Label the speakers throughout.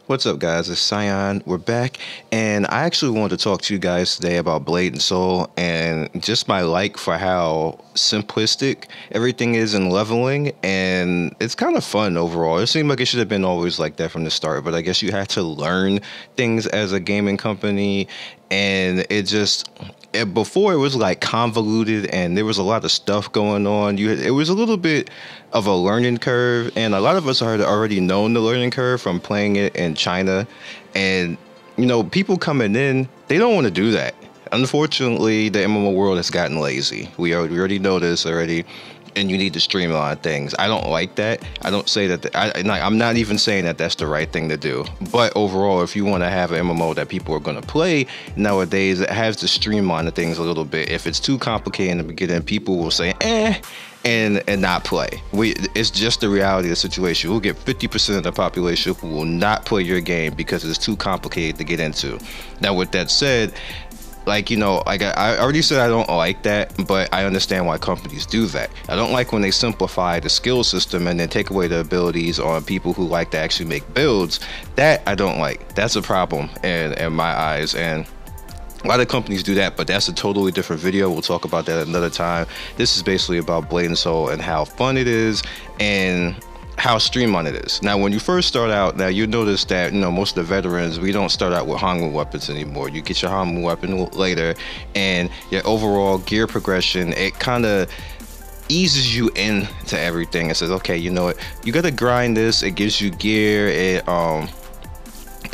Speaker 1: What's up, guys? It's Cyan. We're back, and I actually wanted to talk to you guys today about Blade and Soul and just my like for how simplistic everything is in leveling, and it's kind of fun overall. It seemed like it should have been always like that from the start, but I guess you had to learn things as a gaming company, and before it was like convoluted and there was a lot of stuff going on. It was a little bit of a learning curve, and a lot of us had already known the learning curve from playing it in China. And people coming in, they don't want to do that. Unfortunately, the MMO world has gotten lazy. We already know this already. And you need to streamline things. I don't like that. I don't say that. I'm not even saying that that's the right thing to do. But overall, if you want to have an MMO that people are going to play nowadays, it has to streamline the things a little bit. If it's too complicated in the beginning, people will say, and not play. It's just the reality of the situation. We'll get 50% of the population who will not play your game because it's too complicated to get into. Now, with that said, I already said I don't like that, but I understand why companies do that. I don't like when they simplify the skill system and then take away the abilities on people who like to actually make builds. That I don't like. That's a problem in my eyes, and a lot of companies do that, but that's a totally different video. We'll talk about that another time. This is basically about Blade and Soul and how fun it is and how streamlined it is. Now, when you first start out, now you notice that most of the veterans, we don't start out with Hangul weapons anymore. You get your Hangul weapon later, and your overall gear progression, it kind of eases you into everything. It says, okay, you know what, you gotta grind this. It gives you gear.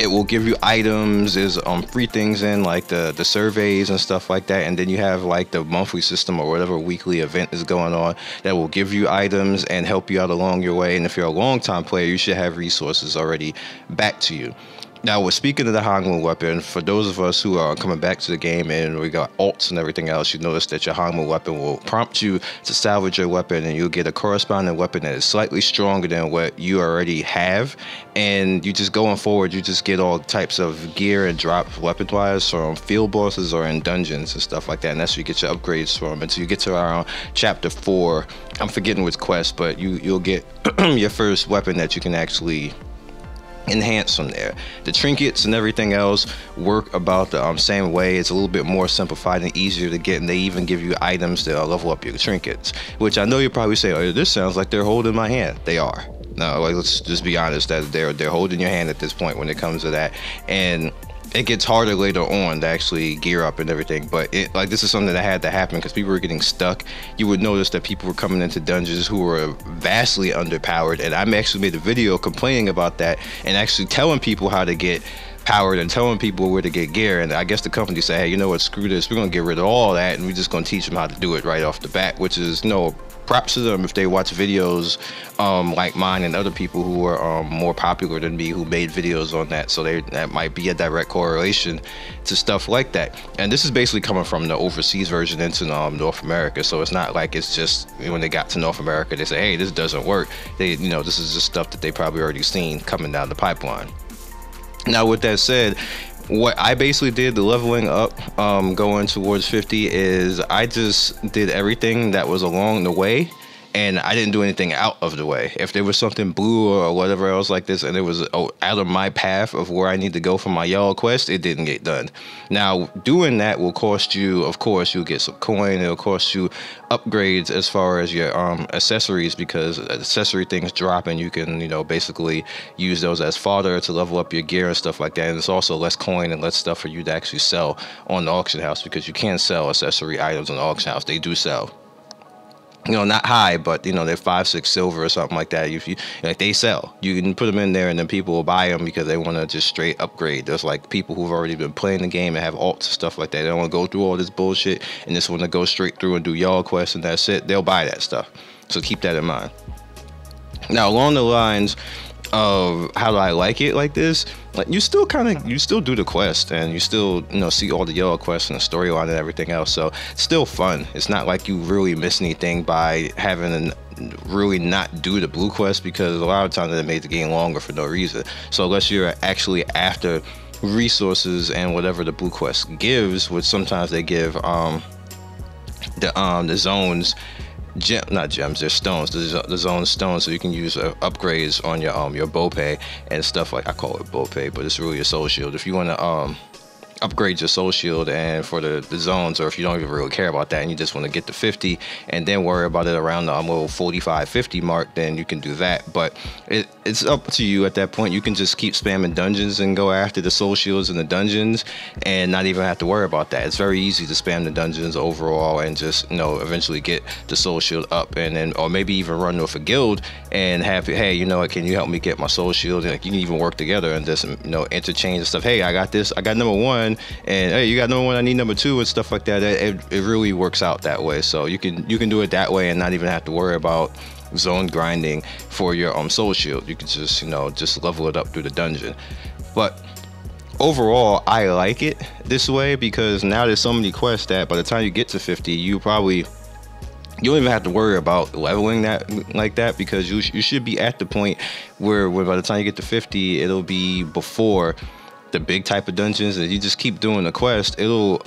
Speaker 1: It will give you items. There's free things in like the surveys and stuff like that, and then you have like the monthly system or whatever weekly event is going on that will give you items and help you out along your way. And if you're a long time player, you should have resources already back to you. Now, we're speaking of the Hangul weapon. For those of us who are coming back to the game and we got alts and everything else, you notice that your Hangul weapon will prompt you to salvage your weapon, and you'll get a corresponding weapon that is slightly stronger than what you already have. And you just going forward, you just get all types of gear and drops weapon-wise from field bosses or in dungeons and stuff like that. And that's where you get your upgrades from. Until you get to around chapter 4, I'm forgetting which quest, but you'll get your first weapon that you can actually enhance from there. The trinkets and everything else work about the same way. It's a little bit more simplified and easier to get, and they even give you items that level up your trinkets, which I know you'll probably say, oh, this sounds like they're holding my hand. They are. No, let's just be honest, that they're holding your hand at this point when it comes to that. And it gets harder later on to actually gear up and everything, but this is something that had to happen because people were getting stuck. You would notice that people were coming into dungeons who were vastly underpowered, and I actually made a video complaining about that and actually telling people how to get powered and telling people where to get gear. And I guess the company said, hey, you know what, screw this, we're gonna get rid of all that and we're just gonna teach them how to do it right off the bat, which is props to them if they watch videos like mine and other people who are more popular than me who made videos on that. So that might be a direct correlation to stuff like that. And this is basically coming from the overseas version into North America. So it's not like it's just when they got to North America they say, hey, this doesn't work. This is just stuff that they probably already seen coming down the pipeline. Now, with that said, what I basically did, the leveling up, going towards 50, is I just did everything that was along the way, and I didn't do anything out of the way. If there was something blue or whatever else like this, and it was out of my path of where I need to go for my yellow quest, it didn't get done. Now, doing that will cost you, of course, you'll get some coin. It'll cost you upgrades as far as your accessories, because accessory things drop, and you can, basically use those as fodder to level up your gear and stuff like that. And it's also less coin and less stuff for you to actually sell on the auction house, because you can sell accessory items on the auction house. They do sell. Not high, but they're 5, 6 silver or something like that. If you they sell, you can put them in there, and then people will buy them because they want to just straight upgrade. There's like people who've already been playing the game and have alts and stuff like that. They don't want to go through all this bullshit and just want to go straight through and do y'all quests and that's it. They'll buy that stuff. So keep that in mind. Now, along the lines of how do I like it like this, like you still do the quest, and you still see all the yellow quests and the storyline and everything else. So it's still fun. It's not like you really miss anything by having really not do the blue quest, because a lot of times they made the game longer for no reason. So unless you're actually after resources and whatever the blue quest gives, which sometimes they give the zones not gems, they're stones. The zone stones, so you can use upgrades on your bow pay and stuff. Like, I call it bow pay, but it's really a soul shield. If you want to upgrade your soul shield and for the zones, or if you don't even really care about that and you just want to get to 50 and then worry about it around the little 45-50 mark, then you can do that. But it's up to you at that point. You can just keep spamming dungeons and go after the soul shields in the dungeons and not even have to worry about that. It's very easy to spam the dungeons overall and just, you know, eventually get the soul shield up, and then, or maybe even run with a guild and have, hey, you know what, can you help me get my soul shield? And, like, you can even work together and just, you know, interchange and stuff. Hey, I got this, I got number 1, and hey, you got number 1, I need number 2, and stuff like that. It really works out that way. So you can do it that way and not even have to worry about zone grinding for your soul shield. You can just, you know, just level it up through the dungeon. But overall, I like it this way because now there's so many quests that by the time you get to 50, you don't even have to worry about leveling that like that, because you should be at the point where by the time you get to 50, it'll be before the big type of dungeons, and you just keep doing the quest. It'll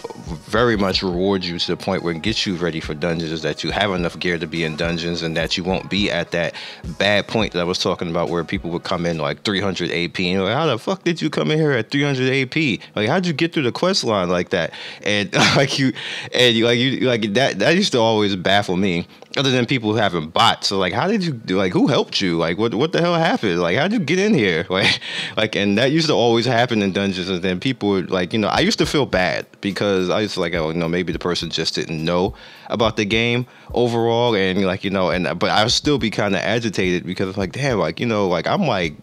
Speaker 1: very much reward you to the point where it gets you ready for dungeons, that you have enough gear to be in dungeons, and that you won't be at that bad point that I was talking about where people would come in like 300 AP and you're like, how the fuck did you come in here at 300 AP? Like, how'd you get through the quest line like that? And like that used to always baffle me. Other than people having bots, so like, how did you do? Like, who helped you? Like, what the hell happened? Like, how'd you get in here? Like, and that used to always happen in dungeons. And then people would, like, you know, I used to feel bad because I used to, like, oh, you know, maybe the person just didn't know about the game overall, and like, you know, but I would still be kind of agitated because I'm like, damn, like, you know, like, I'm like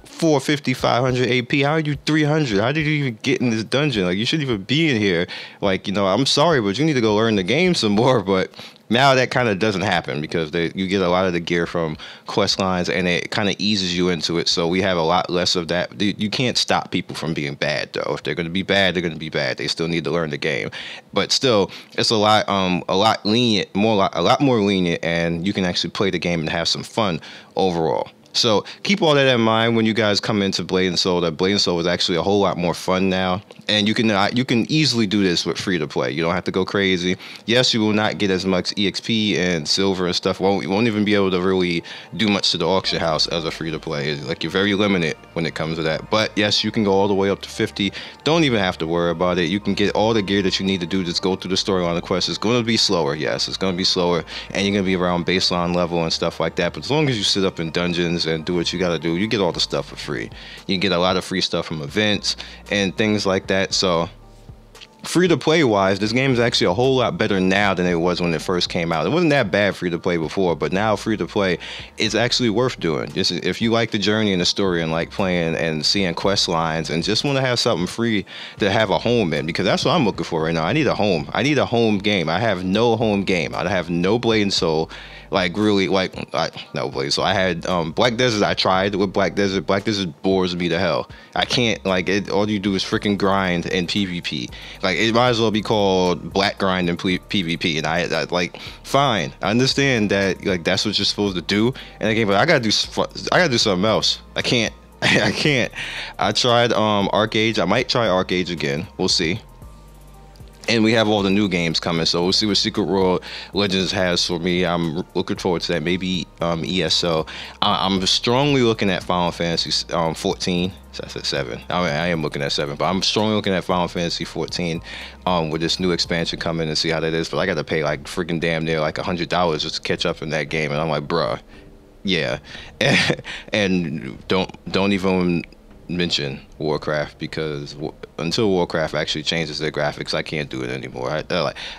Speaker 1: 450, 500 AP. How are you 300? How did you even get in this dungeon? Like, you shouldn't even be in here. Like, you know, I'm sorry, but you need to go learn the game some more. But now that kind of doesn't happen because you get a lot of the gear from quest lines, and it kind of eases you into it. So we have a lot less of that. You can't stop people from being bad, though. If they're going to be bad, they're going to be bad. They still need to learn the game. But still, it's a lot lenient, a lot more lenient, and you can actually play the game and have some fun overall. So keep all that in mind when you guys come into Blade and Soul. That Blade and Soul is actually a whole lot more fun now, and you can easily do this with free to play. You don't have to go crazy. Yes, you will not get as much EXP and silver and stuff. You won't even be able to really do much to the auction house as a free to play. Like, you're very limited when it comes to that. But yes, you can go all the way up to 50. Don't even have to worry about it. You can get all the gear that you need to do. Just go through the storyline. The quest is going to be slower. Yes, it's going to be slower, and you're going to be around baseline level and stuff like that. But as long as you sit up in dungeons and do what you got to do, you get all the stuff for free. You get a lot of free stuff from events and things like that. So free to play wise, this game is actually a whole lot better now than it was when it first came out. It wasn't that bad free to play before, but now free to play is actually worth doing. Just if you like the journey and the story and like playing and seeing quest lines and just want to have something free to have a home in, because that's what I'm looking for right now. I need a home. I need a home game. I have no home game. I have no Blade and Soul. Like, really, like, no Blade. So I had Black Desert. I tried with Black Desert. Black Desert bores me to hell. I can't, like, all you do is freaking grind in PvP. Like, it might as well be called Black Grind in PvP. And I like, fine, I understand that, like, that's what you're supposed to do in the game, but I gotta do something else. I can't. I can't. I tried Arcade. I might try Arcade again. We'll see. And we have all the new games coming, so we'll see what Secret World Legends has for me. I'm looking forward to that. Maybe ESO. I'm strongly looking at Final Fantasy 14. So I said 7. I am looking at 7, but I'm strongly looking at Final Fantasy 14 with this new expansion coming and see how that is. But I got to pay like freaking damn near like $100 just to catch up in that game, and I'm like, bruh, yeah. And don't even mention Warcraft, because until Warcraft actually changes their graphics, I can't do it anymore.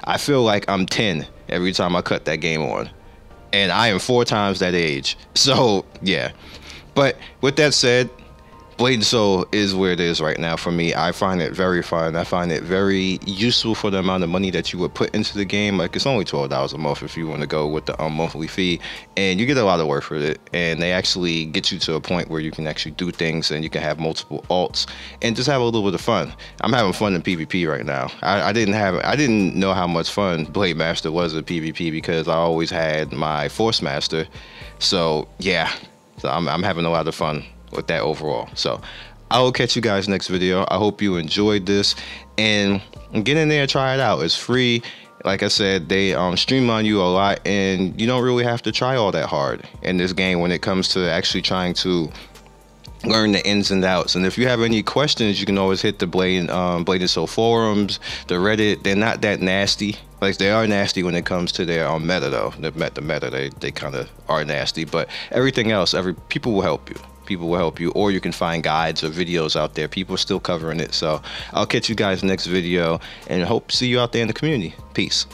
Speaker 1: I feel like I'm 10 every time I cut that game on, and I am 4 times that age. So yeah. But with that said, Blade and Soul is where it is right now for me. I find it very fun. I find it very useful for the amount of money that you would put into the game. Like, it's only $12 a month if you want to go with the monthly fee, and you get a lot of work for it. And they actually get you to a point where you can actually do things, and you can have multiple alts and just have a little bit of fun. I'm having fun in PvP right now. I didn't know how much fun Blade Master was in PvP because I always had my Force Master. So yeah, so I'm having a lot of fun with that overall. So I will catch you guys next video. I hope you enjoyed this, and get in there and try it out. It's free. Like I said, they streamline you a lot, and you don't really have to try all that hard in this game when it comes to actually trying to learn the ins and outs. And if you have any questions, you can always hit the Blade and Soul forums, the Reddit. They're not that nasty. Like, they are nasty when it comes to their meta though. The meta, they kind of are nasty. But everything else, people will help you. People will help you, or you can find guides or videos out there. People are still covering it. So I'll catch you guys next video, and hope to see you out there in the community. Peace.